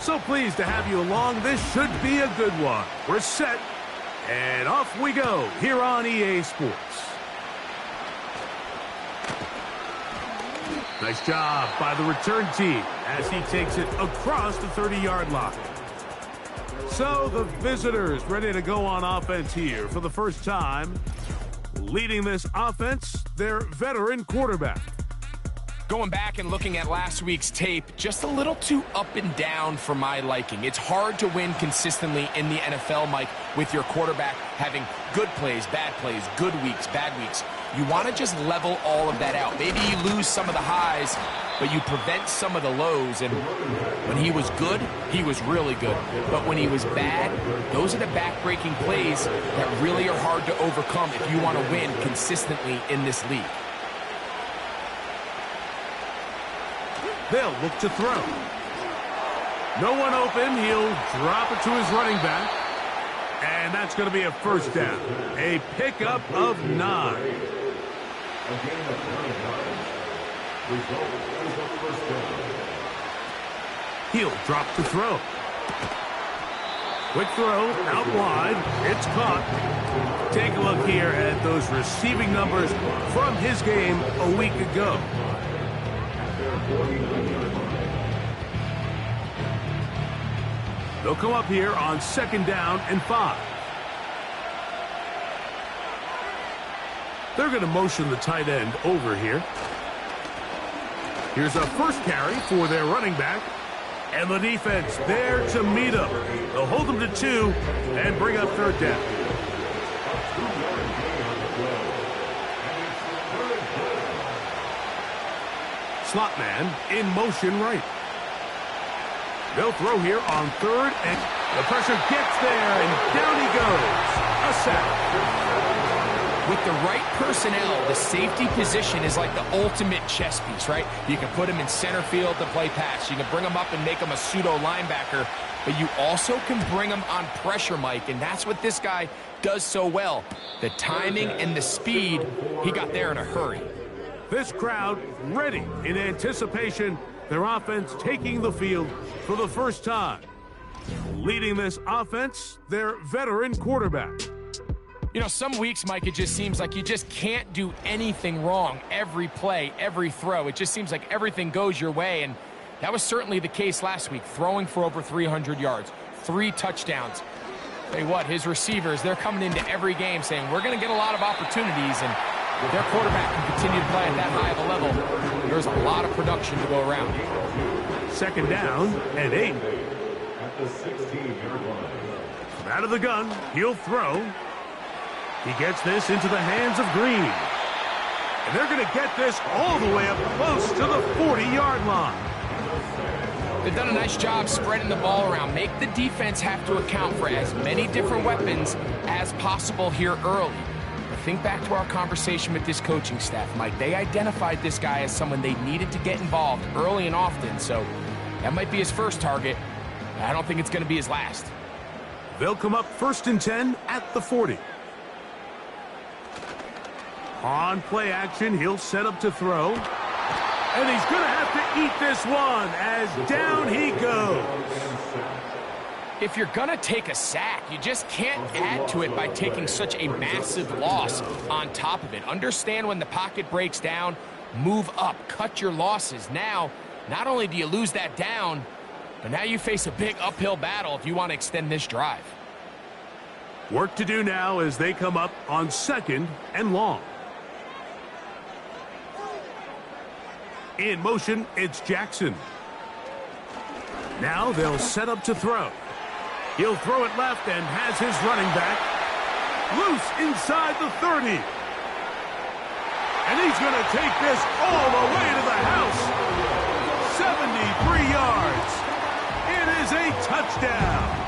So pleased to have you along. This should be a good one. We're set, and off we go here on EA Sports. Nice job by the return team as he takes it across the 30-yard line. So the visitors ready to go on offense here for the first time. Leading this offense, their veteran quarterback. Going back and looking at last week's tape, just a little too up and down for my liking. It's hard to win consistently in the NFL, Mike, with your quarterback having good plays, good weeks, bad weeks. You want to just level all of that out. Maybe you lose some of the highs, but you prevent some of the lows. And when he was good, he was really good. But when he was bad, those are the back-breaking plays that really are hard to overcome if you want to win consistently in this league. They'll look to throw. No one open. He'll drop it to his running back. And that's going to be a first down. A pickup of 9. He'll drop to throw. Quick throw, out wide. It's caught. Take a look here at those receiving numbers from his game a week ago. They'll come up here on 2nd down and 5. They're going to motion the tight end over here. Here's a first carry for their running back. And the defense there to meet him. They'll hold him to 2 and bring up 3rd down. Slot man in motion right. They'll throw here on 3rd, and the pressure gets there, and down he goes. A sack. With the right personnel, the safety position is like the ultimate chess piece, right? You can put him in center field to play pass. You can bring him up and make him a pseudo linebacker, but you also can bring him on pressure, Mike, and that's what this guy does so well. The timing and the speed, he got there in a hurry. This crowd ready in anticipation. Their offense taking the field for the first time. Leading this offense, their veteran quarterback. You know, some weeks, Mike, it just seems like you just can't do anything wrong. Every play, every throw, it just seems like everything goes your way, and that was certainly the case last week, throwing for over 300 yards, 3 touchdowns. Tell you what, his receivers, they're coming into every game saying, we're going to get a lot of opportunities, and if their quarterback can continue to play at that high of a level, there's a lot of production to go around. 2nd down and 8. At the 16-yard line. From out of the gun, he'll throw. He gets this into the hands of Green. And they're going to get this all the way up close to the 40-yard line. They've done a nice job spreading the ball around. Make the defense have to account for as many different weapons as possible here early. But think back to our conversation with this coaching staff, Mike. They identified this guy as someone they needed to get involved early and often. So that might be his first target. I don't think it's going to be his last. They'll come up 1st and 10 at the 40. On play action, he'll set up to throw. And he's going to have to eat this one as down he goes. If you're going to take a sack, you just can't add to it by taking such a massive loss on top of it. Understand when the pocket breaks down, move up, cut your losses. Now, not only do you lose that down, but now you face a big uphill battle if you want to extend this drive. Work to do now as they come up on 2nd and long. In motion, it's Jackson. Now they'll set up to throw. He'll throw it left and has his running back loose inside the 30. And he's going to take this all the way to the house. 73 yards. It is a touchdown.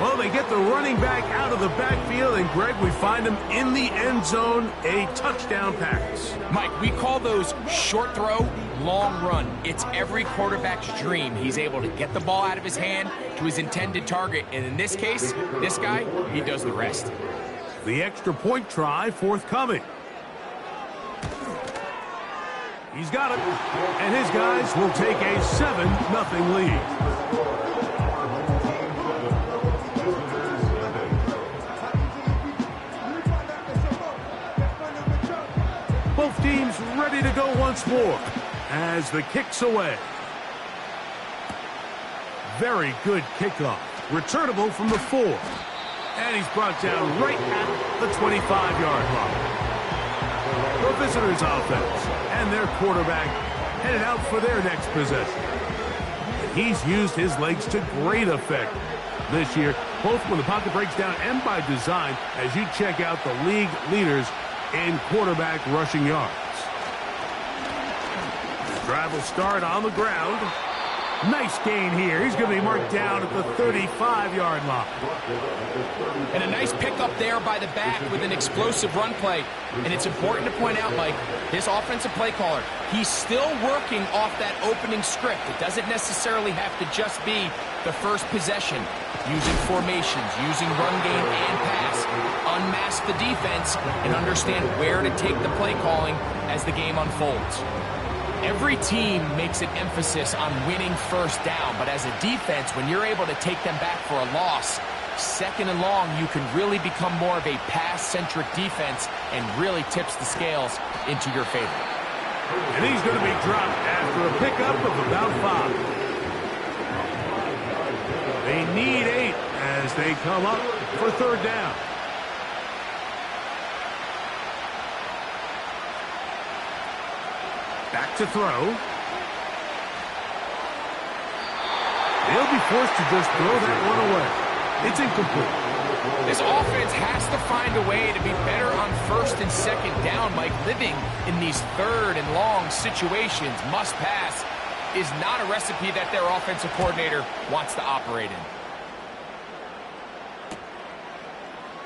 Well, they get the running back out of the backfield, and Greg, we find him in the end zone, a touchdown pass. Mike, we call those short throw, long run. It's every quarterback's dream. He's able to get the ball out of his hand to his intended target, and in this case, this guy, he does the rest. The extra point try forthcoming. He's got it. And his guys will take a 7-0 lead. Both teams ready to go once more as the kick's away. Very good kickoff. Returnable from the 4. And he's brought down right at the 25-yard line. The visitors' offense and their quarterback headed out for their next possession. He's used his legs to great effect this year, both when the pocket breaks down and by design, as you check out the league leaders in quarterback rushing yards. The drive will start on the ground. Nice gain here. He's going to be marked down at the 35-yard line. And a nice pickup there by the back with an explosive run play. And it's important to point out, Mike, this offensive play caller, he's still working off that opening script. It doesn't necessarily have to just be the first possession. Using formations, using run game and pass, unmask the defense, and understand where to take the play calling as the game unfolds. Every team makes an emphasis on winning first down, but as a defense, when you're able to take them back for a loss, second and long, you can really become more of a pass-centric defense and really tips the scales into your favor. And he's going to be dropped after a pickup of about 5. They need 8 as they come up for third down. Back to throw. They'll be forced to just throw that one away. It's incomplete. This offense has to find a way to be better on first and second down. Mike, living in these third and long situations, must pass, is not a recipe that their offensive coordinator wants to operate in.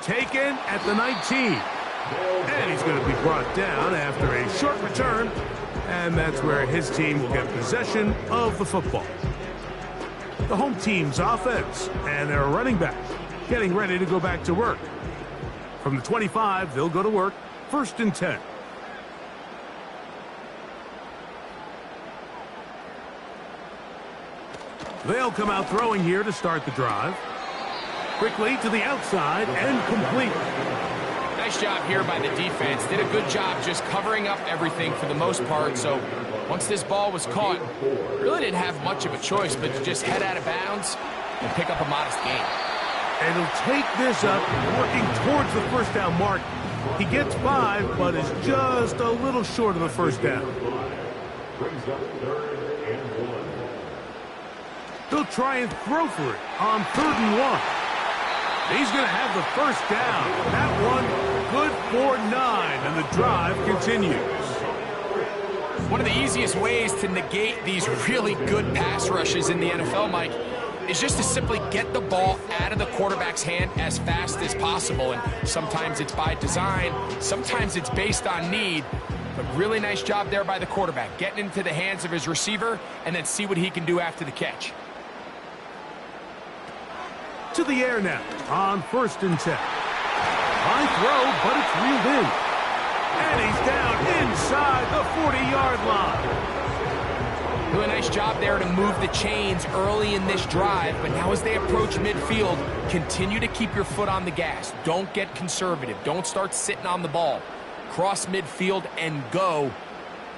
Taken at the 19. And he's going to be brought down after a short return. And that's where his team will get possession of the football. The home team's offense and their running back getting ready to go back to work. From the 25, they'll go to work. 1st and 10. They'll come out throwing here to start the drive. Quickly to the outside and complete. Nice job here by the defense. Did a good job just covering up everything for the most part. So once this ball was caught, really didn't have much of a choice but to just head out of bounds and pick up a modest gain. And he'll take this up, working towards the first down mark. He gets 5, but is just a little short of the first down. They'll try and throw for it on 3rd and 1. He's going to have the first down. That one good for 9, and the drive continues. One of the easiest ways to negate these really good pass rushes in the NFL, Mike, is just to simply get the ball out of the quarterback's hand as fast as possible. And sometimes it's by design, sometimes it's based on need. But really nice job there by the quarterback, getting into the hands of his receiver and then see what he can do after the catch. To the air now on 1st and 10. High throw, but it's reeled in. And he's down inside the 40-yard line. Doing a nice job there to move the chains early in this drive, but now as they approach midfield, continue to keep your foot on the gas. Don't get conservative. Don't start sitting on the ball. Cross midfield and go.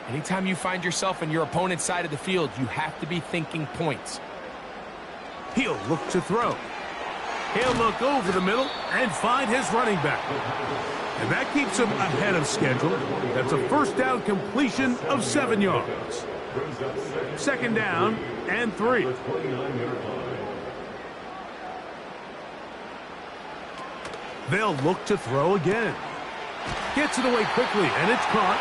Anytime you find yourself on your opponent's side of the field, you have to be thinking points. He'll look to throw. He'll look over the middle and find his running back. And that keeps him ahead of schedule. That's a first down completion of 7 yards. 2nd down and 3. They'll look to throw again. Gets it away quickly, and it's caught.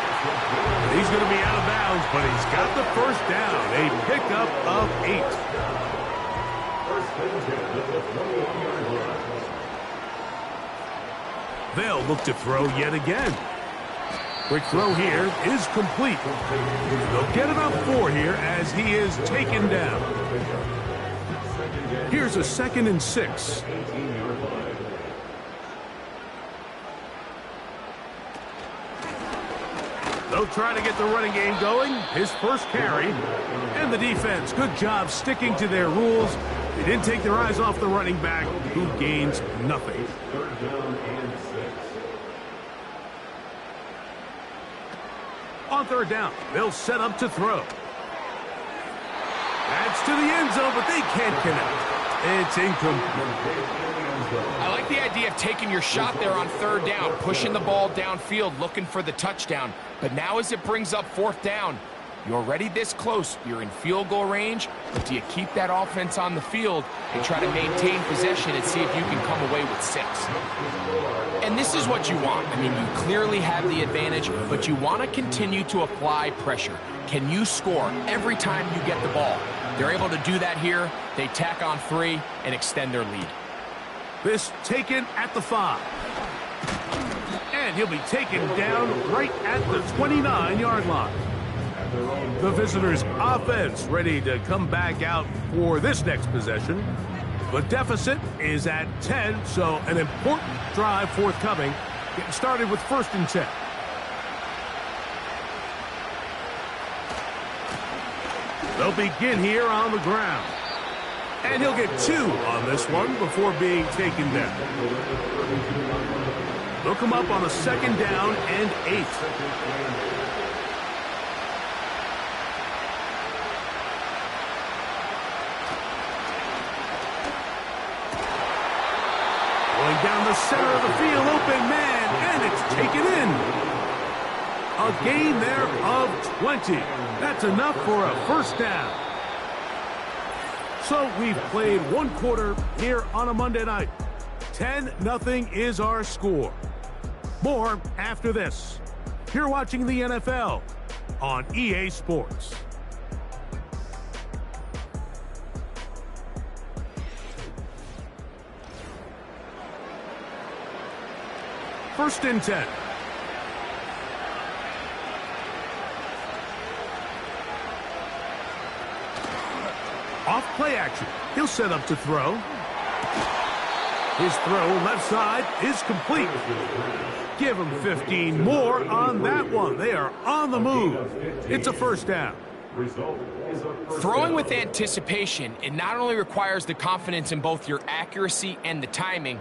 He's going to be out of bounds, but he's got the first down. A pickup of 8. They'll look to throw yet again. Quick throw here is complete. They'll get it on 4 here as he is taken down. Here's a 2nd and 6. They'll try to get the running game going. His first carry. And the defense, good job sticking to their rules. They didn't take their eyes off the running back, who gains nothing. Third down and 6. On third down, they'll set up to throw. That's to the end zone, but they can't connect. It's incomplete. I like the idea of taking your shot there on third down, pushing the ball downfield, looking for the touchdown. But now as it brings up fourth down, you're already this close. You're in field goal range, but do you keep that offense on the field and try to maintain possession and see if you can come away with 6? And this is what you want. I mean, you clearly have the advantage, but you want to continue to apply pressure. Can you score every time you get the ball? They're able to do that here. They tack on 3 and extend their lead. This taken at the 5. And he'll be taken down right at the 29-yard line. The visitors' offense ready to come back out for this next possession. The deficit is at 10, so an important drive forthcoming. Getting started with 1st and 10. They'll begin here on the ground. And he'll get 2 on this one before being taken down. They'll come up on a 2nd down and 8. Going down the center of the field, open man, and it's taken in. A gain there of 20. That's enough for a 1st down. So we've played 1 quarter here on a Monday night. 10-0 is our score. More after this. You're watching the NFL on EA Sports. First and 10. Off play action. He'll set up to throw. His throw left side is complete. Give him 15 more on that one. They are on the move. It's a 1st down. Throwing with anticipation, it not only requires the confidence in both your accuracy and the timing,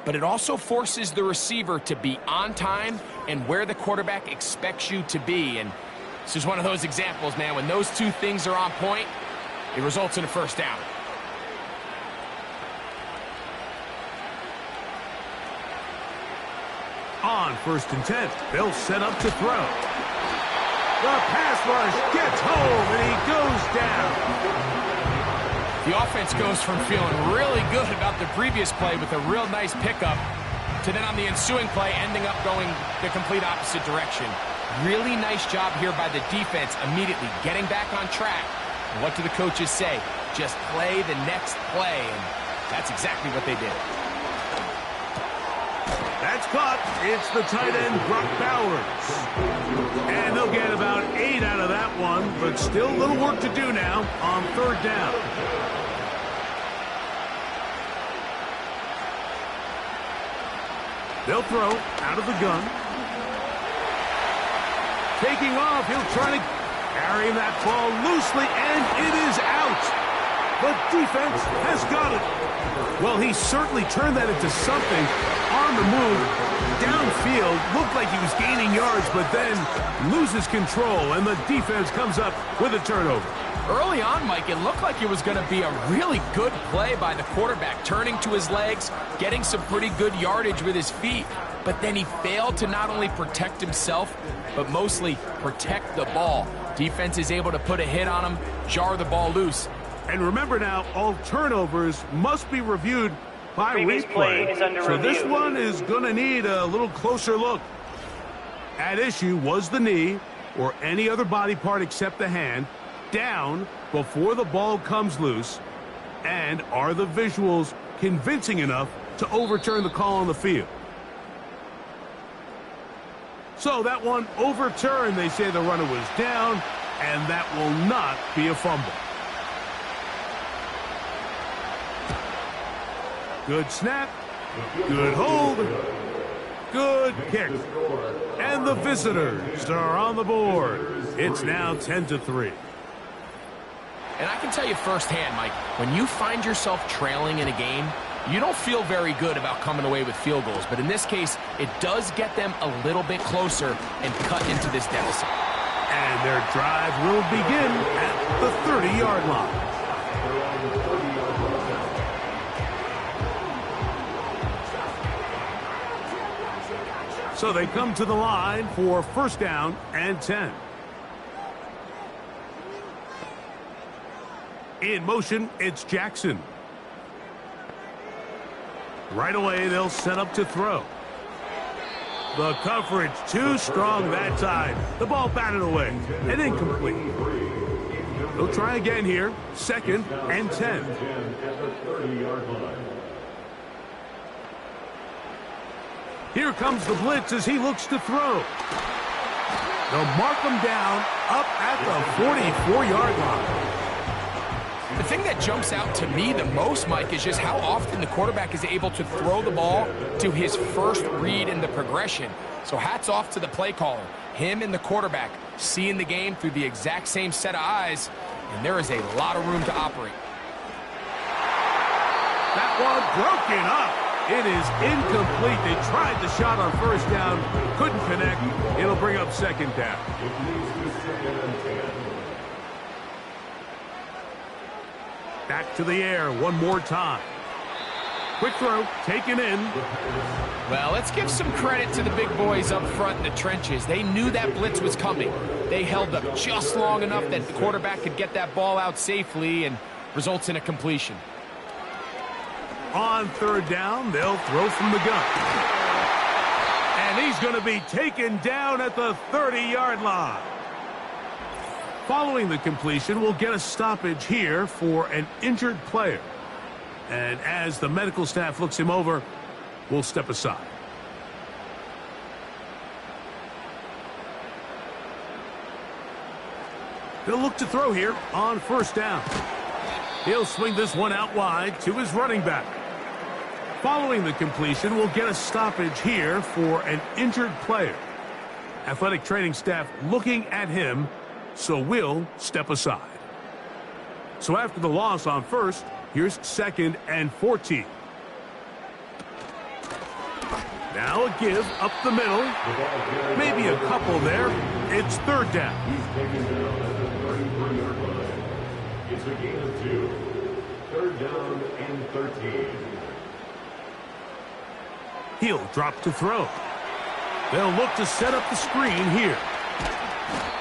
but it also forces the receiver to be on time and where the quarterback expects you to be. And this is one of those examples, man. When those 2 things are on point, it results in a 1st down. On 1st and 10, they'll set up to throw. The pass rush gets home, and he goes down. The offense goes from feeling really good about the previous play with a real nice pickup to then on the ensuing play ending up going the complete opposite direction. Really nice job here by the defense immediately getting back on track. And what do the coaches say? Just play the next play, and that's exactly what they did. That's caught. It's the tight end, Brock Bowers. And they'll get about 8 out of that one, but still a little work to do now on 3rd down. They'll throw out of the gun. Taking off, he'll try to carry that ball loosely, and it is out. The defense has got it. Well, he certainly turned that into something on the move. Downfield, looked like he was gaining yards, but then loses control, and the defense comes up with a turnover. Early on, Mike, it looked like it was going to be a really good play by the quarterback, turning to his legs, getting some pretty good yardage with his feet, but then he failed to not only protect himself, but mostly protect the ball. Defense is able to put a hit on him, jar the ball loose. And remember now, all turnovers must be reviewed by replay. So this one is going to need a little closer look. At issue was the knee or any other body part except the hand down before the ball comes loose. And are the visuals convincing enough to overturn the call on the field? So that one overturned. They say the runner was down, and that will not be a fumble. Good snap, good hold, Good kick. And the visitors are on the board. It's now 10-3. And I can tell you firsthand, Mike, when you find yourself trailing in a game, you don't feel very good about coming away with field goals. But in this case, it does get them a little bit closer and cut into this deficit. And their drive will begin at the 30-yard line. So they come to the line for first down and 10. In motion, it's Jackson. Right away, they'll set up to throw. The coverage too strong that time. The ball batted away and incomplete. They'll try again here. Second and 10. Here comes the blitz as he looks to throw. They'll mark him down up at the 44-yard line. The thing that jumps out to me the most, Mike, is just how often the quarterback is able to throw the ball to his first read in the progression. So hats off to the play caller. Him and the quarterback seeing the game through the exact same set of eyes, and there is a lot of room to operate. That one broken up. It is incomplete. They tried the shot on first down, couldn't connect. It'll bring up second down. Back to the air one more time. Quick throw, taken in. Well, let's give some credit to the big boys up front in the trenches. They knew that blitz was coming. They held up just long enough that the quarterback could get that ball out safely and results in a completion. On third down, they'll throw from the gun. And he's going to be taken down at the 30-yard line. Following the completion, we'll get a stoppage here for an injured player. And as the medical staff looks him over, we'll step aside. They'll look to throw here on first down. He'll swing this one out wide to his running back. Following the completion, we'll get a stoppage here for an injured player. Athletic training staff looking at him, so we'll step aside. So after the loss on first, here's second and 14. Now a give up the middle. Maybe a couple there. It's third down. It's a gain of 2. Third down and 13. He'll drop to throw. They'll look to set up the screen here.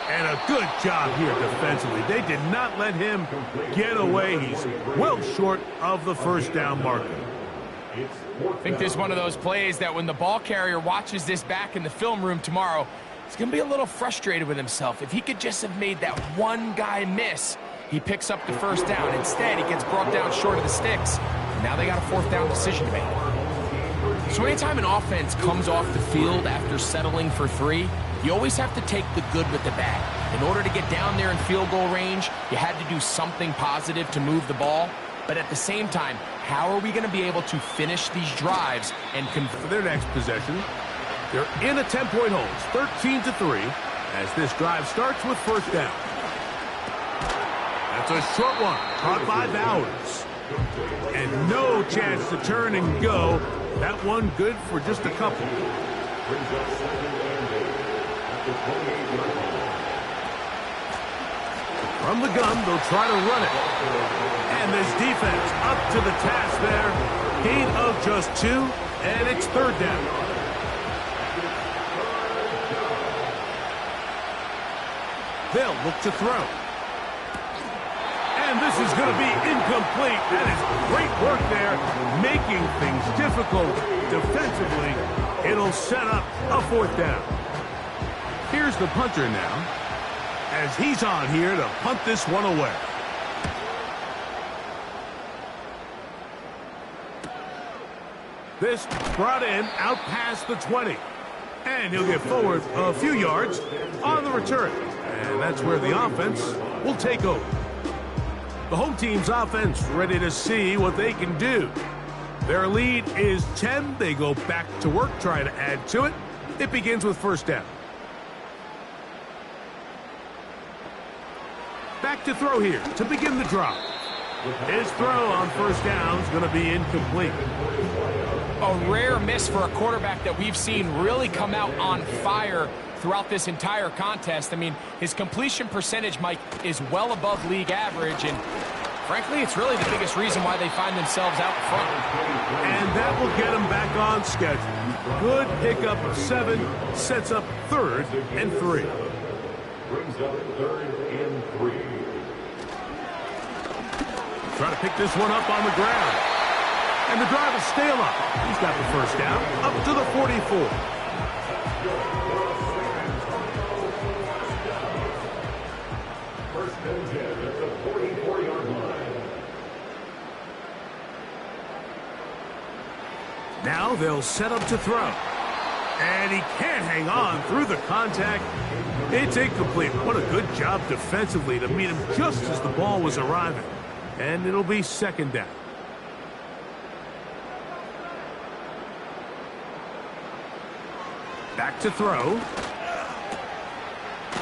And a good job here defensively. They did not let him get away. He's well short of the first down marker. I think this is one of those plays that when the ball carrier watches this back in the film room tomorrow, he's going to be a little frustrated with himself. If he could just have made that one guy miss, he picks up the first down. Instead, he gets brought down short of the sticks. And now they got a fourth down decision to make. So anytime an offense comes off the field after settling for 3, you always have to take the good with the bad. In order to get down there in field goal range, you had to do something positive to move the ball. But at the same time, how are we going to be able to finish these drives and for their next possession? They're in a 10-point hole, 13-3, as this drive starts with first down. That's a short one, caught by Bowers. And no chance to turn and go. That one good for just a couple. From the gun, they'll try to run it. And this defense up to the task there. Gain of just 2, and it's third down. They'll look to throw. And this is going to be incomplete. That is great work there, making things difficult defensively. It'll set up a fourth down. Here's the punter now, as he's on here to punt this one away. This brought in out past the 20. And he'll get forward a few yards on the return. And that's where the offense will take over. The home team's offense ready to see what they can do. Their lead is 10. They go back to work, trying to add to it. It begins with first down. Back to throw here to begin the drive. His throw on first down is going to be incomplete. A rare miss for a quarterback that we've seen really come out on fire throughout this entire contest. I mean, his completion percentage, Mike, is well above league average, and frankly, it's really the biggest reason why they find themselves out in front. And that will get them back on schedule. Good pickup of 7, sets up 3rd and 3. Brings up 3rd and 3. Try to pick this one up on the ground. And the drive is stale up. He's got the first down up to the 44. First and 10 at the 44-yard line. Now they'll set up to throw. And he can't hang on through the contact. It's incomplete. What a good job defensively to meet him just as the ball was arriving. And it'll be second down. Back to throw.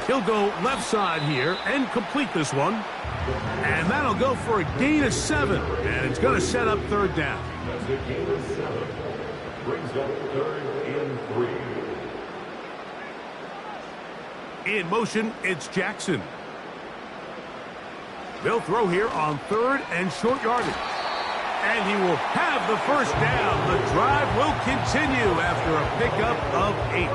He'll go left side here and complete this one. And that'll go for a gain of 7. And it's going to set up third down. That's a gain of 7. Brings up 3rd and 3. In motion, it's Jackson. They'll throw here on 3rd and short yardage. And he will have the first down. The drive will continue after a pickup of 8.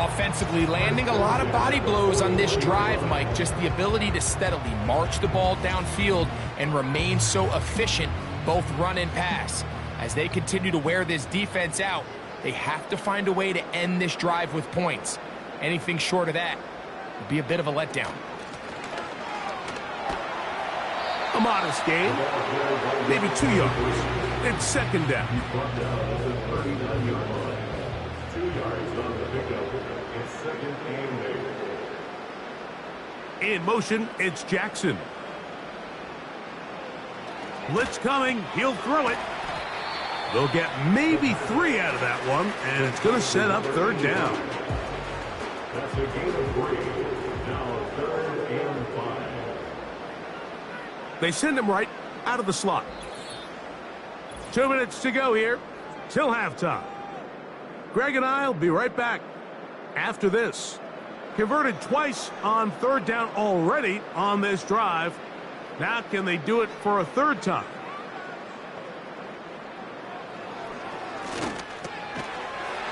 Offensively, landing a lot of body blows on this drive, Mike. Just the ability to steadily march the ball downfield and remain so efficient, both run and pass. As they continue to wear this defense out, they have to find a way to end this drive with points. Anything short of that would be a bit of a letdown. A modest gain, maybe 2 yards. It's second down. 2 yards on the pickup. It's 2nd and 8. In motion, it's Jackson. Blitz coming. He'll throw it. They'll get maybe 3 out of that one, and it's going to set up third down. That's a gain of 3. Now 3rd and 5. They send him right out of the slot. 2 minutes to go here till halftime. Greg and I will be right back after this. Converted twice on third down already on this drive. Now can they do it for a 3rd time?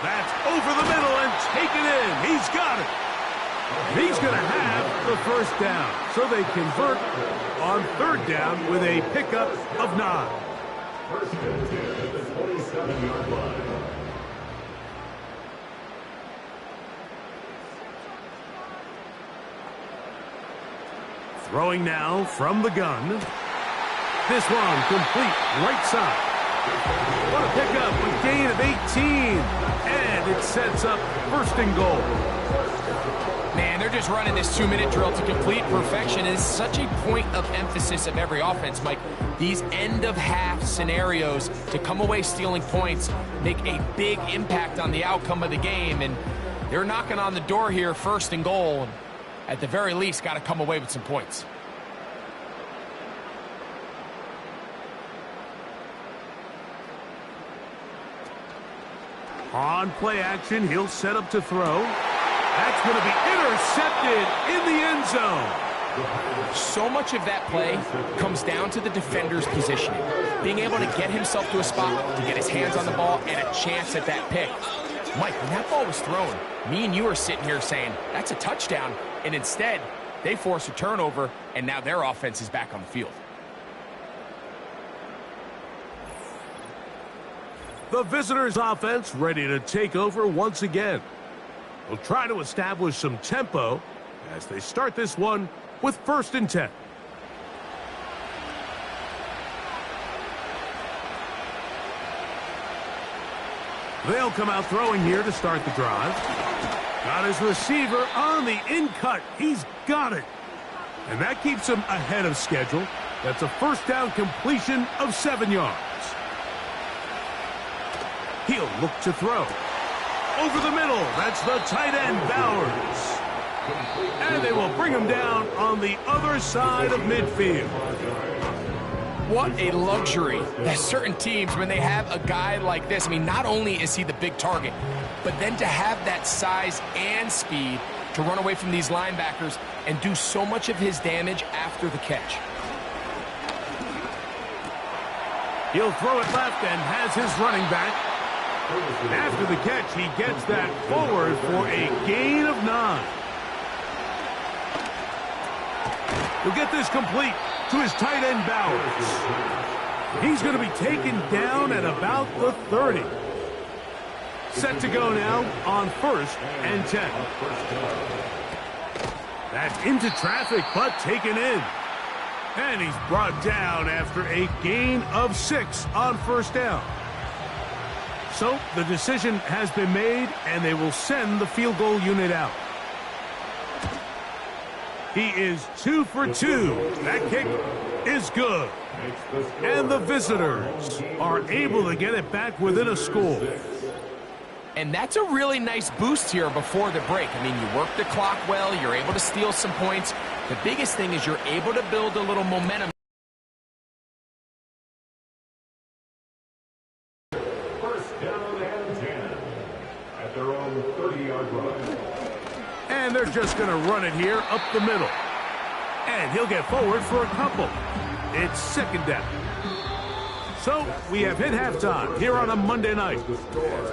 That's over the middle and taken in. He's got it. He's going to have the first down. So they convert on 3rd down with a pickup of 9. First and 10 at the 27-yard line. Throwing now from the gun. This one complete right side. What a pickup, a gain of 18. And it sets up 1st and goal. Man, they're just running this 2-minute drill to complete perfection. It's such a point of emphasis of every offense, Mike. These end-of-half scenarios to come away stealing points make a big impact on the outcome of the game. And they're knocking on the door here, 1st and goal. At the very least, got to come away with some points. On play action, he'll set up to throw. That's going to be intercepted in the end zone. So much of that play comes down to the defender's positioning. Being able to get himself to a spot, to get his hands on the ball, and a chance at that pick. Mike, when that ball was thrown, me and you are sitting here saying, that's a touchdown. And instead, they force a turnover, and now their offense is back on the field. The visitors' offense ready to take over once again. They'll try to establish some tempo as they start this one with 1st and 10. They'll come out throwing here to start the drive. Got his receiver on the in-cut. He's got it. And that keeps him ahead of schedule. That's a 1st down completion of 7 yards. He'll look to throw. Over the middle, that's the tight end, Bowers. And they will bring him down on the other side of midfield. What a luxury that certain teams, when they have a guy like this, I mean, not only is he the big target, but then to have that size and speed to run away from these linebackers and do so much of his damage after the catch. He'll throw it left and has his running back. After the catch, he gets that forward for a gain of 9. He'll get this complete to his tight end, Bowers. He's going to be taken down at about the 30. Set to go now on 1st and 10. That's into traffic, but taken in. And he's brought down after a gain of 6 on 1st down. So the decision has been made, and they will send the field goal unit out. He is 2 for 2. That kick is good. And the visitors are able to get it back within a score. And that's a really nice boost here before the break. I mean, you work the clock well, you're able to steal some points. The biggest thing is you're able to build a little momentum. First down and 10 at their own 30-yard line. And they're just going to run it here up the middle. And he'll get forward for a couple. It's 2nd down. So we have hit halftime here on a Monday night.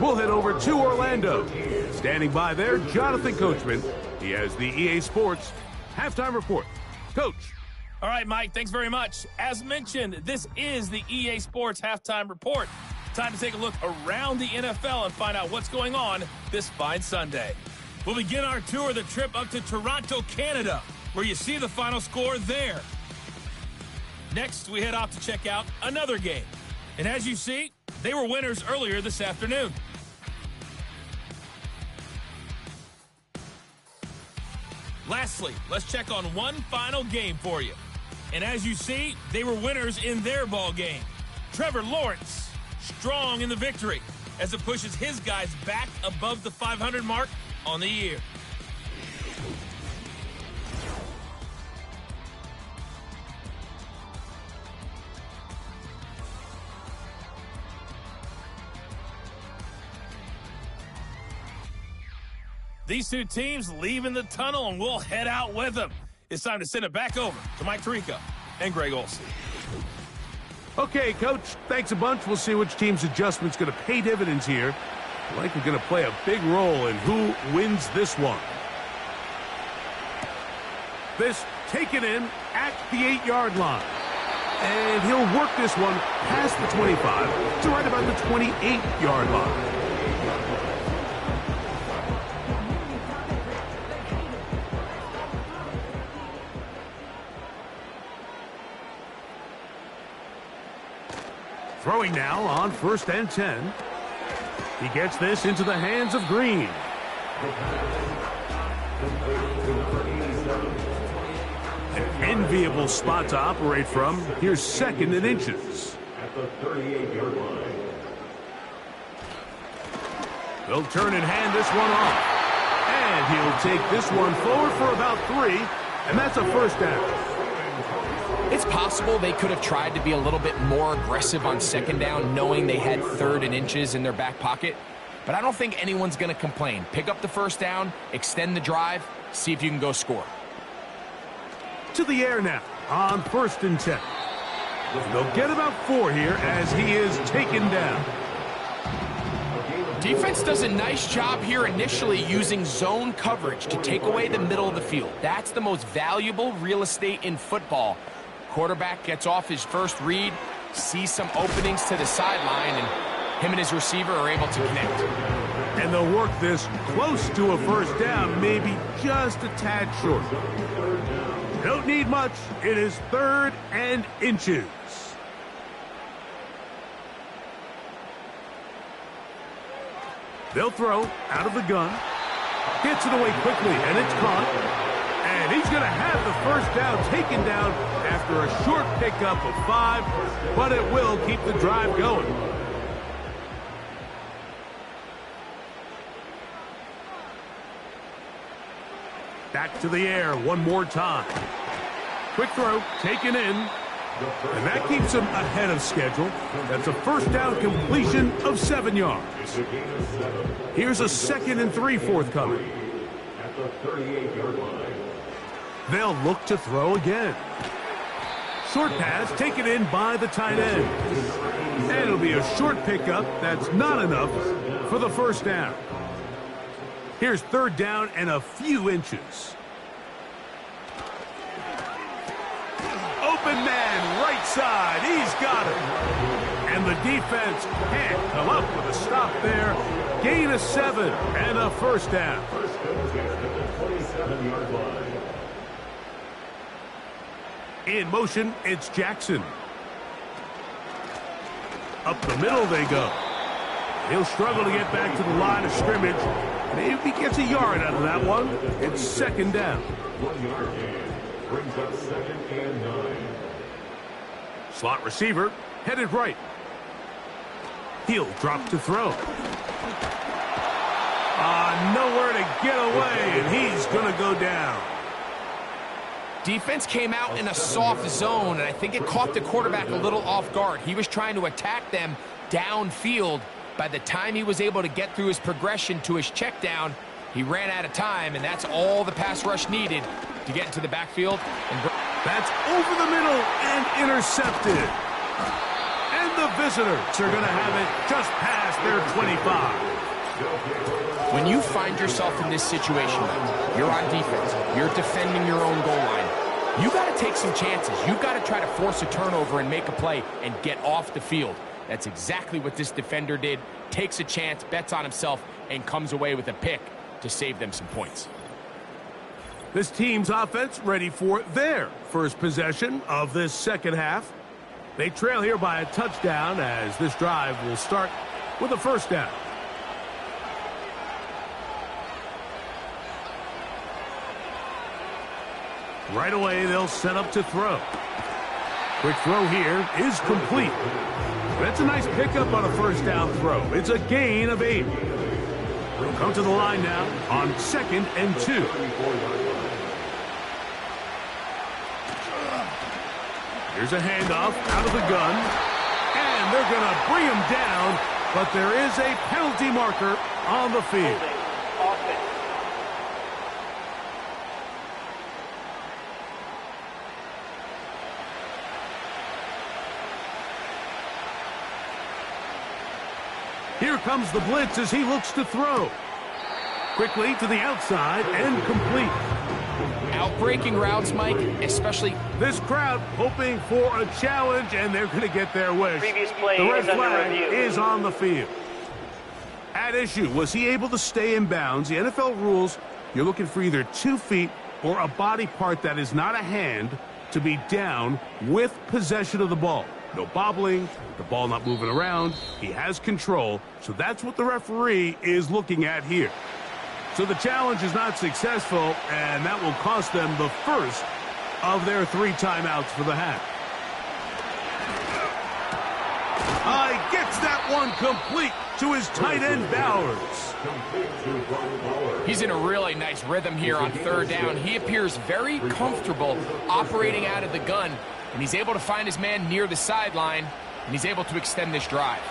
We'll head over to Orlando. Standing by there, Jonathan Coachman. He has the EA Sports halftime report. Coach. All right, Mike, thanks very much. As mentioned, this is the EA Sports halftime report. Time to take a look around the NFL and find out what's going on this fine Sunday. We'll begin our tour of the trip up to Toronto, Canada, where you see the final score there. Next, we head off to check out another game. And as you see, they were winners earlier this afternoon. Lastly, let's check on one final game for you. And as you see, they were winners in their ball game. Trevor Lawrence, strong in the victory as it pushes his guys back above the 500 mark on the year. These two teams leaving the tunnel, and we'll head out with them. It's time to send it back over to Mike Tirico and Greg Olsen. Okay, Coach, thanks a bunch. We'll see which team's adjustment's going to pay dividends here. Likely going to play a big role in who wins this one. This taken in at the 8-yard line. And he'll work this one past the 25 to right about the 28-yard line. Throwing now on 1st and 10. He gets this into the hands of Green. An enviable spot to operate from. Here's 2nd and inches. At the 38-yard line. They'll turn and hand this one off. And he'll take this one forward for about 3. And that's a 1st down. It's possible they could have tried to be a little bit more aggressive on 2nd down, knowing they had 3rd and inches in their back pocket. But I don't think anyone's going to complain. Pick up the 1st down, extend the drive, see if you can go score. To the air now on 1st and 10. They'll get about 4 here as he is taken down. Defense does a nice job here initially using zone coverage to take away the middle of the field. That's the most valuable real estate in football. Quarterback gets off his first read, sees some openings to the sideline, and him and his receiver are able to connect. And they'll work this close to a 1st down, maybe just a tad short. Don't need much. It is 3rd and inches. They'll throw out of the gun. Gets it away quickly, and it's caught. And he's going to have the 1st down taken down after a short pickup of 5, but it will keep the drive going. Back to the air one more time. Quick throw, taken in. And that keeps him ahead of schedule. That's a first down completion of 7 yards. Here's a 2nd and 3 forthcoming. At the 38-yard line. They'll look to throw again. Short pass taken in by the tight end. And it'll be a short pickup. That's not enough for the first down. Here's 3rd down and a few inches. Open man, right side. He's got it. And the defense can't come up with a stop there. Gain of 7 and a first down. First and 10 at the 27-yard line. In motion, it's Jackson. Up the middle they go. He'll struggle to get back to the line of scrimmage. Maybe he gets a yard out of that one. It's 2nd down. 1 yard gain. Brings up 2nd and 9. Slot receiver headed right. He'll drop to throw. Nowhere to get away, and he's going to go down. Defense came out in a soft zone, and I think it caught the quarterback a little off guard. He was trying to attack them downfield. By the time he was able to get through his progression to his check down, he ran out of time, and that's all the pass rush needed to get into the backfield. That's over the middle and intercepted. And the visitors are going to have it just past their 25. When you find yourself in this situation, you're on defense, you're defending your own goal line, you got to take some chances. You've got to try to force a turnover and make a play and get off the field. That's exactly what this defender did. Takes a chance, bets on himself, and comes away with a pick to save them some points. This team's offense ready for their first possession of this second half. They trail here by a touchdown as this drive will start with a first down. Right away, they'll set up to throw. Quick throw here is complete. That's a nice pickup on a first down throw. It's a gain of 8. We'll come to the line now on 2nd and 2. Here's a handoff out of the gun. And they're going to bring him down, but there is a penalty marker on the field. Here comes the blitz as he looks to throw. Quickly to the outside and complete. Outbreaking routes, Mike, especially. This crowd hoping for a challenge, and they're going to get their wish. Previous play The red is under flag review. is on the field. At issue, was he able to stay in bounds? The NFL rules, you're looking for either 2 feet or a body part that is not a hand to be down with possession of the ball. No bobbling, the ball not moving around. He has control, so that's what the referee is looking at here. So the challenge is not successful, and that will cost them the first of their 3 timeouts for the half. He gets that one complete to his tight end, Bowers. He's in a really nice rhythm here on 3rd down. He appears very comfortable operating out of the gun, and he's able to find his man near the sideline, and he's able to extend this drive.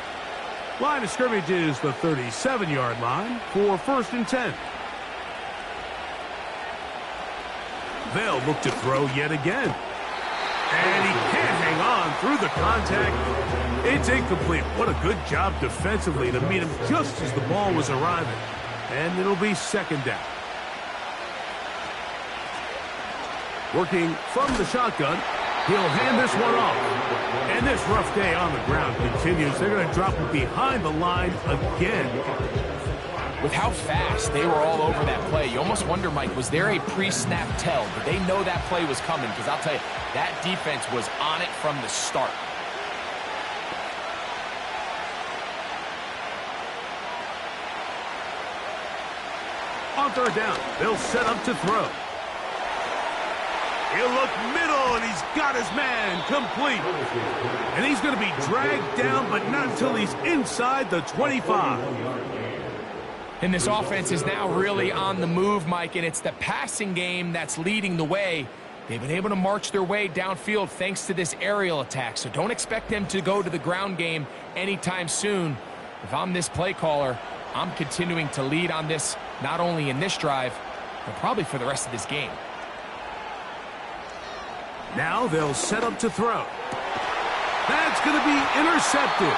Line of scrimmage is the 37-yard line for 1st and 10. They'll look to throw yet again. And he can't hang on through the contact. It's incomplete. What a good job defensively to meet him just as the ball was arriving. And it'll be 2nd down. Working from the shotgun, he'll hand this one off. And this rough day on the ground continues. They're going to drop him behind the line again. With how fast they were all over that play, you almost wonder, Mike, was there a pre-snap tell? Did they know that play was coming? Because I'll tell you, that defense was on it from the start. On 3rd down, they'll set up to throw. He'll look middle, and he's got his man complete. And he's going to be dragged down, but not until he's inside the 25. And this offense is now really on the move, Mike, and it's the passing game that's leading the way. They've been able to march their way downfield thanks to this aerial attack, so don't expect them to go to the ground game anytime soon. If I'm this play caller, I'm continuing to lead on this, not only in this drive, but probably for the rest of this game. Now they'll set up to throw. That's going to be intercepted.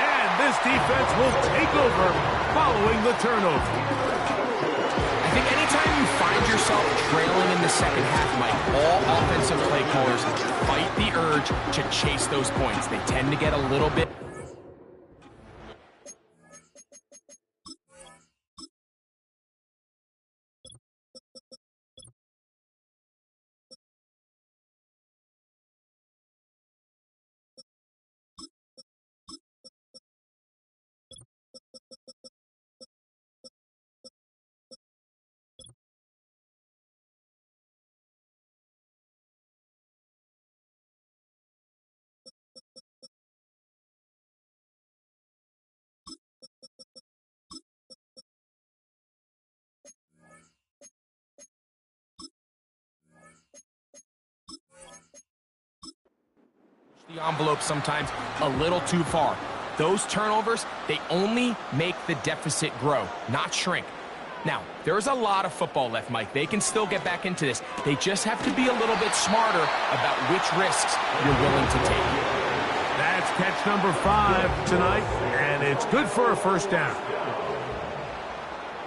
And this defense will take over following the turnover. I think anytime you find yourself trailing in the second half, Mike, all offensive play callers fight the urge to chase those points. They tend to get a little bit... the envelope sometimes a little too far. Those turnovers, they only make the deficit grow, not shrink. Now, there's a lot of football left, Mike. They can still get back into this. They just have to be a little bit smarter about which risks you're willing to take. That's catch number 5 tonight, and it's good for a first down.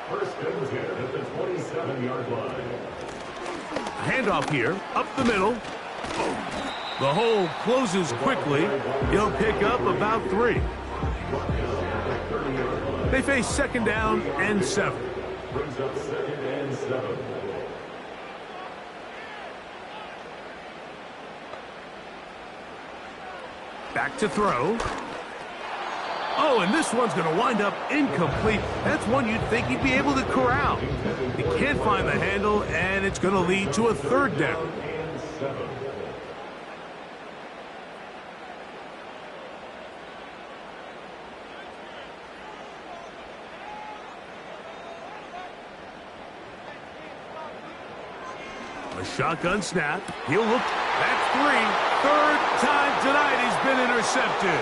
First and 10 at the 27-yard line. Handoff here, up the middle. The hole closes quickly. He'll pick up about 3. They face second down and 7. Brings up second and 7. Back to throw. Oh, and this one's going to wind up incomplete. That's one you'd think he'd be able to corral. He can't find the handle, and it's going to lead to a third down. And 7. A shotgun snap. He'll look. That's 3. Third time tonight he's been intercepted.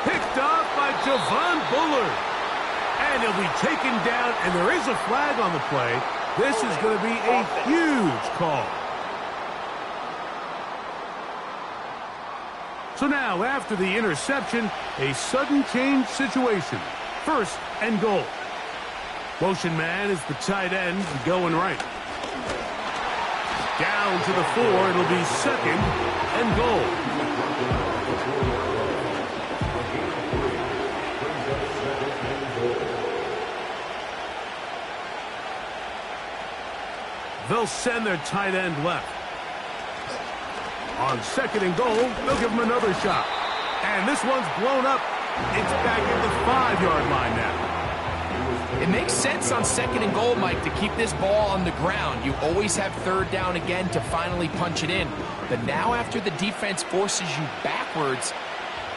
Picked off by Javon Bullard. And he'll be taken down, and there is a flag on the play. This is going to be a huge call. So now, after the interception, a sudden change situation. First and goal. Motion man is the tight end going right. Down to the 4, it'll be second and goal. They'll send their tight end left. On second and goal, they'll give him another shot. And this one's blown up. It's back at the 5-yard line now. It makes sense on second and goal, Mike, to keep this ball on the ground. You always have third down again to finally punch it in. But now after the defense forces you backwards,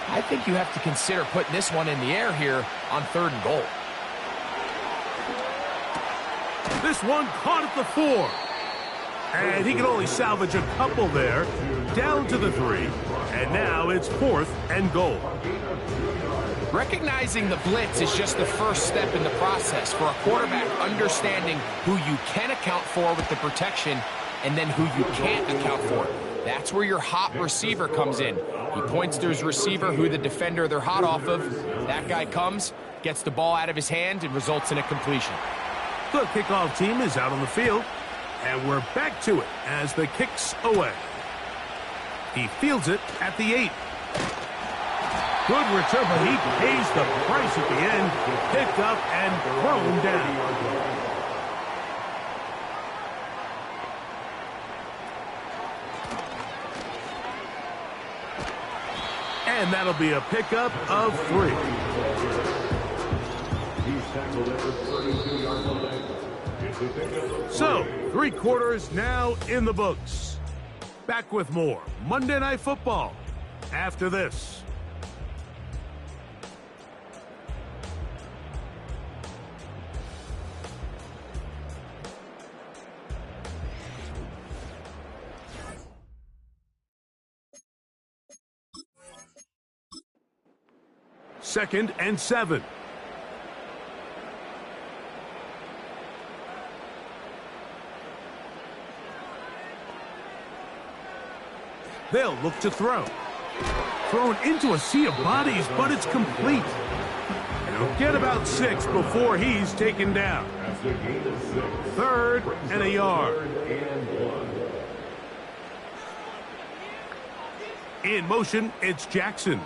I think you have to consider putting this one in the air here on third and goal. This one caught at the 4. And he can only salvage a couple there. Down to the 3. And now it's fourth and goal. Recognizing the blitz is just the first step in the process for a quarterback understanding who you can account for with the protection and then who you can't account for. That's where your hot receiver comes in. He points to his receiver, who the defender they're hot off of. That guy comes, gets the ball out of his hand, and results in a completion. The kickoff team is out on the field, and we're back to it as the kick's away. He fields it at the 8. Good return, but he pays the price at the end. Picked up and thrown down. And that'll be a pickup of 3. So, 3 quarters now in the books. Back with more Monday Night Football after this. 2nd and 7. They'll look to throw. Thrown into a sea of bodies, but it's complete. He'll get about 6 before he's taken down. 3rd and a yard. In motion, it's Jackson.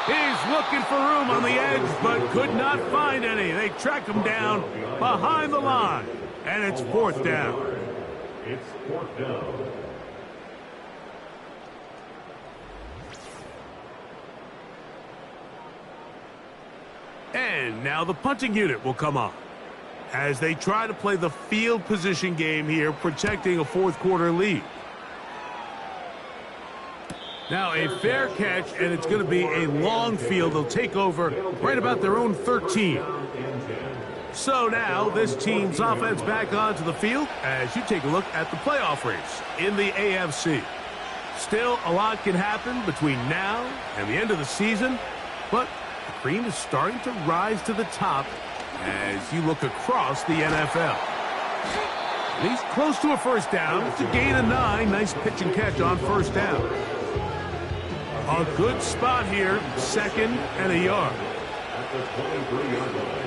He's looking for room on the edge, but could not find any. They track him down behind the line, and it's 4th down. It's 4th down. And now the punting unit will come on as they try to play the field position game here, protecting a 4th quarter lead. Now a fair catch, and it's going to be a long field. They'll take over right about their own 13. So now this team's offense back onto the field as you take a look at the playoff race in the AFC. Still, a lot can happen between now and the end of the season, but the cream is starting to rise to the top as you look across the NFL. He's close to a 1st down. It's a gain of 9. Nice pitch and catch on 1st down. A good spot here, 2nd and a yard. At the 23-yard line.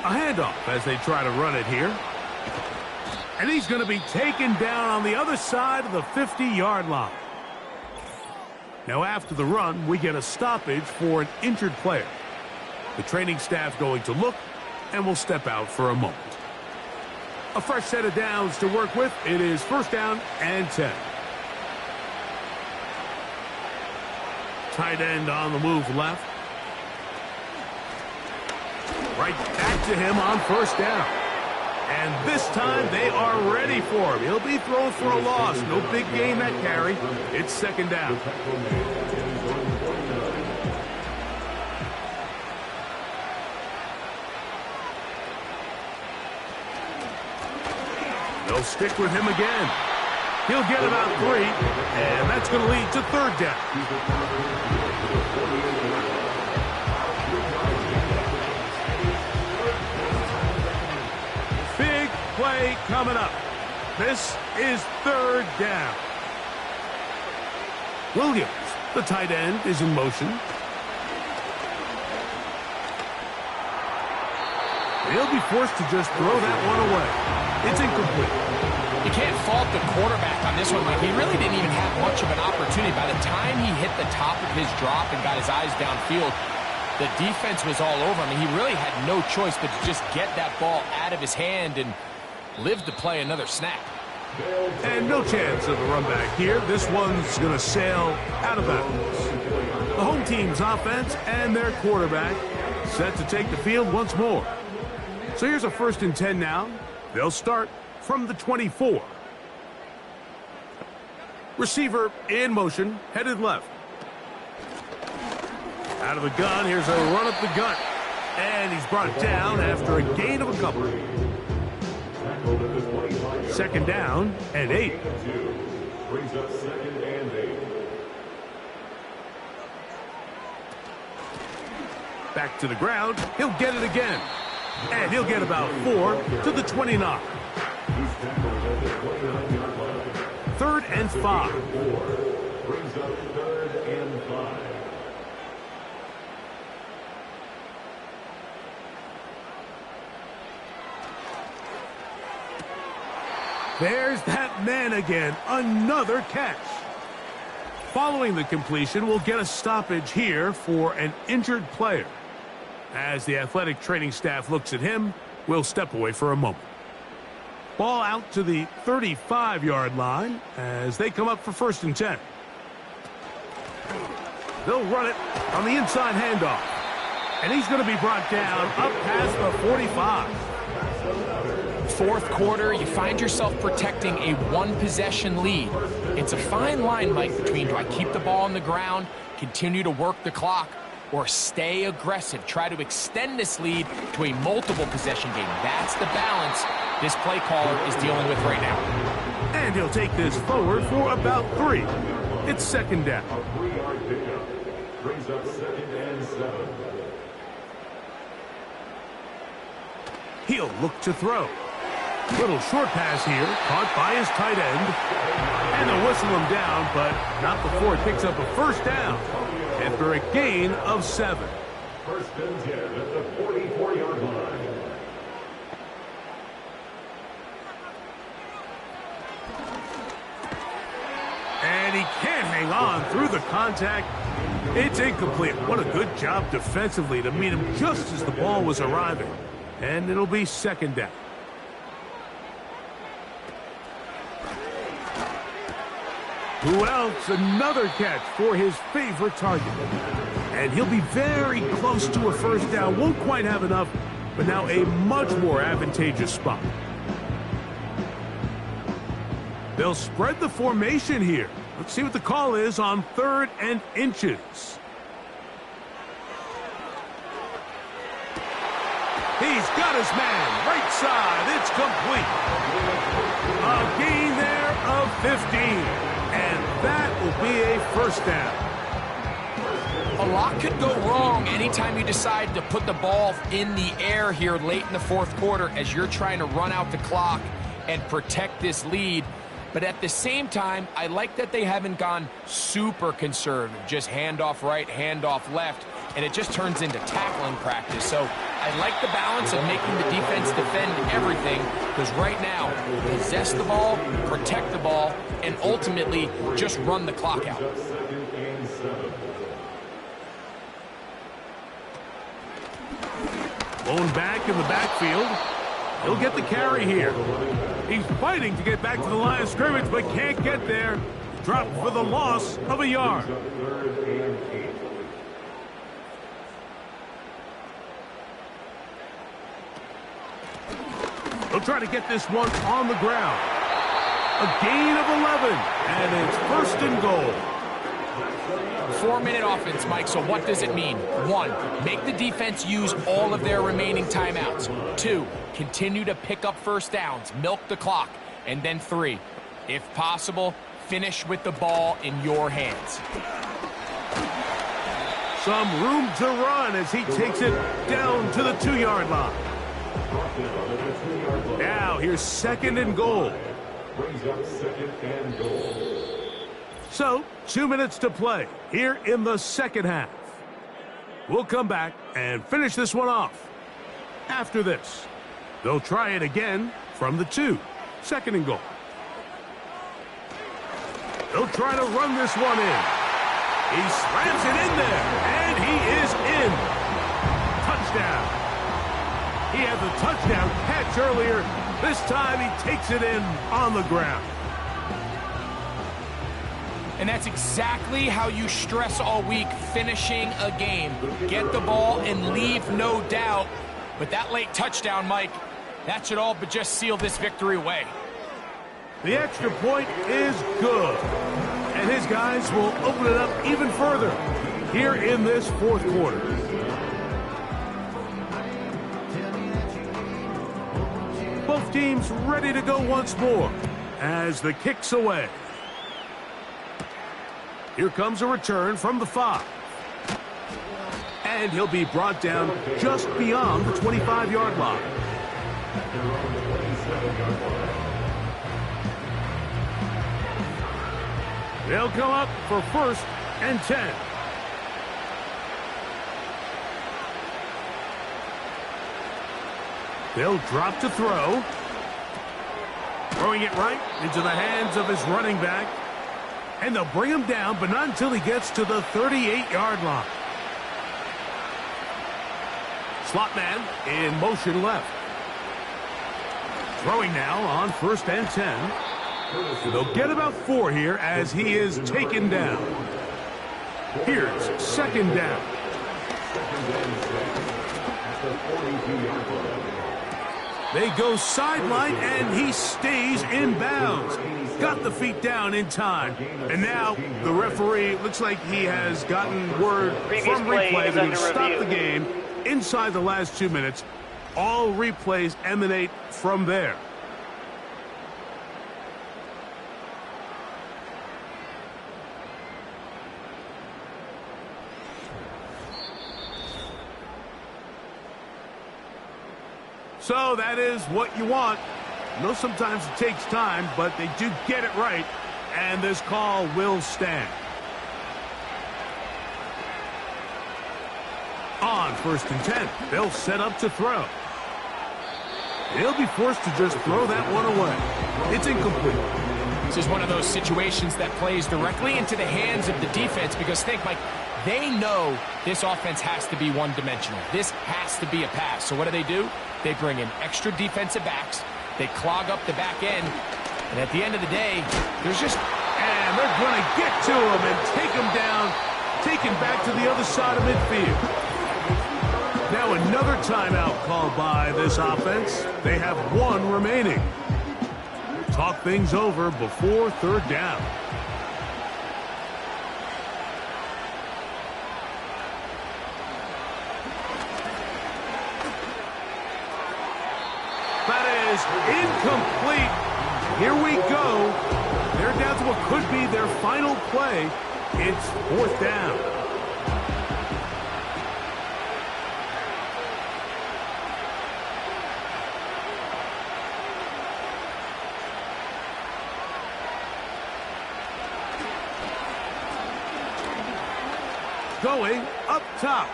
A handoff as they try to run it here. And he's going to be taken down on the other side of the 50-yard line. Now after the run, we get a stoppage for an injured player. The training staff going to look and will step out for a moment. A fresh set of downs to work with. It is 1st down and 10. Tight end on the move left. Right back to him on 1st down. And this time they are ready for him. He'll be thrown for a loss. No big gain that carry. It's 2nd down. They'll stick with him again. He'll get about 3, and that's going to lead to 3rd down. Big play coming up. This is 3rd down. Williams, the tight end, is in motion. He'll be forced to just throw that one away. It's incomplete. You can't fault the quarterback on this one, Mike. He really didn't even have much of an opportunity. By the time he hit the top of his drop and got his eyes downfield, the defense was all over him. He really had no choice but to just get that ball out of his hand and live to play another snap. And no chance of a run back here. This one's going to sail out of bounds. The home team's offense and their quarterback set to take the field once more. So here's a 1st and 10 now. They'll start from the 24. Receiver in motion, headed left. Out of the gun, here's a run up the gut. And he's brought down after a gain of a couple. 2nd down and 8. Brings up 2nd and 8. Back to the ground. He'll get it again. And he'll get about 4 to the 29. 3rd and 5. Brings up 3rd and 5. There's that man again. Another catch. Following the completion, we'll get a stoppage here for an injured player. As the athletic training staff looks at him, we'll step away for a moment. Ball out to the 35-yard line as they come up for 1st and 10. They'll run it on the inside handoff. And he's going to be brought down up past the 45. 4th quarter, you find yourself protecting a 1-possession lead. It's a fine line, Mike, between do I keep the ball on the ground, continue to work the clock, or stay aggressive, try to extend this lead to a multiple possession game. That's the balance this play caller is dealing with right now. And he'll take this forward for about 3. It's second down. A 3-yard pickup brings up 2nd and 7. He'll look to throw. Little short pass here, caught by his tight end. And they'll whistle him down, but not before he picks up a first down after a gain of 7. First and 10 at the 44-yard line. And he can't hang on through the contact. It's incomplete. What a good job defensively to meet him just as the ball was arriving. And it'll be second down. Who else? Another catch for his favorite target. And he'll be very close to a first down. Won't quite have enough, but now a much more advantageous spot. They'll spread the formation here. Let's see what the call is on 3rd and inches. He's got his man. Right side. It's complete. A gain there of 15. And that will be a first down. A lot could go wrong anytime you decide to put the ball in the air here late in the 4th quarter as you're trying to run out the clock and protect this lead. But at the same time, I like that they haven't gone super conservative, just handoff right, handoff left, and it just turns into tackling practice. So I like the balance of making the defense defend everything, because right now, possess the ball, protect the ball, and ultimately just run the clock out. Blown back in the backfield. He'll get the carry here. He's fighting to get back to the line of scrimmage, but can't get there. Dropped for the loss of a yard. He'll try to get this one on the ground. A gain of 11, and it's first and goal. 4-minute offense, Mike, so what does it mean? 1, make the defense use all of their remaining timeouts. 2, continue to pick up first downs, milk the clock. And then 3, if possible, finish with the ball in your hands. Some room to run as he takes it down to the 2-yard line. Now here's 2nd and goal. Brings up 2nd and goal. So, 2 minutes to play here in the second half. We'll come back and finish this one off. After this, they'll try it again from the 2. 2nd and goal. They'll try to run this one in. He slams it in there, and he is in. Touchdown. He had the touchdown catch earlier. This time he takes it in on the ground. And that's exactly how you stress all week, finishing a game. Get the ball and leave no doubt. But that late touchdown, Mike, that should all but just seal this victory away. The extra point is good. And his guys will open it up even further here in this 4th quarter. Both teams ready to go once more as the kick's away. Here comes a return from the 5. And he'll be brought down just beyond the 25-yard line. They'll come up for 1st and 10. They'll drop to throw. Throwing it right into the hands of his running back. And they'll bring him down, but not until he gets to the 38-yard line. Slot man in motion left. Throwing now on 1st and 10. And they'll get about 4 here as he is taken down. Here's 2nd down. They go sideline, and he stays in bounds. Got the feet down in time. And now the referee looks like he has gotten word from replay that he stopped the game inside the last 2 minutes. All replays emanate from there. So that is what you want. I know sometimes it takes time, but they do get it right, and this call will stand. On 1st and 10, they'll set up to throw. He'll be forced to just throw that one away. It's incomplete. This is one of those situations that plays directly into the hands of the defense because think, Mike, they know this offense has to be one-dimensional. This has to be a pass. So what do? They bring in extra defensive backs. They clog up the back end. And at the end of the day, there's just... And they're going to get to him and take him down, take him back to the other side of midfield. Now another timeout called by this offense. They have one remaining. Talk things over before 3rd down. That is incomplete. Here we go. They're down to what could be their final play. It's 4th down. Going up top.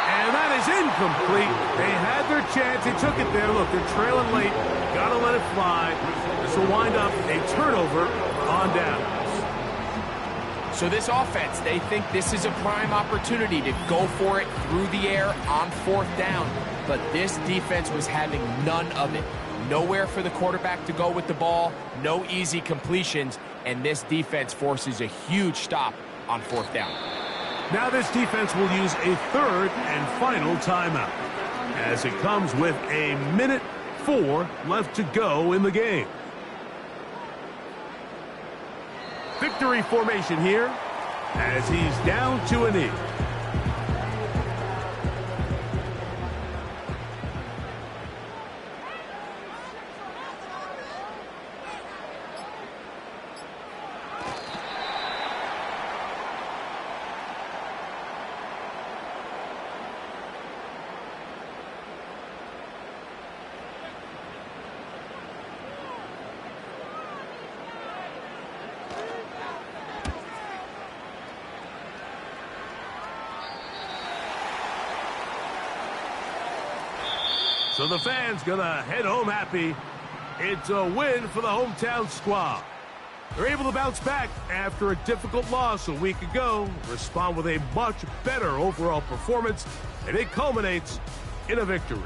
And that is incomplete. They had their chance. They took it there. Look, they're trailing late. Got to let it fly. This will wind up a turnover on downs. So this offense, they think this is a prime opportunity to go for it through the air on 4th down. But this defense was having none of it. Nowhere for the quarterback to go with the ball. No easy completions. And this defense forces a huge stop on 4th down. Now this defense will use a 3rd and final timeout as it comes with 1:04 left to go in the game. Victory formation here as he's down to a knee. So the fans gonna head home happy. It's a win for the hometown squad. They're able to bounce back after a difficult loss a week ago, respond with a much better overall performance, and it culminates in a victory.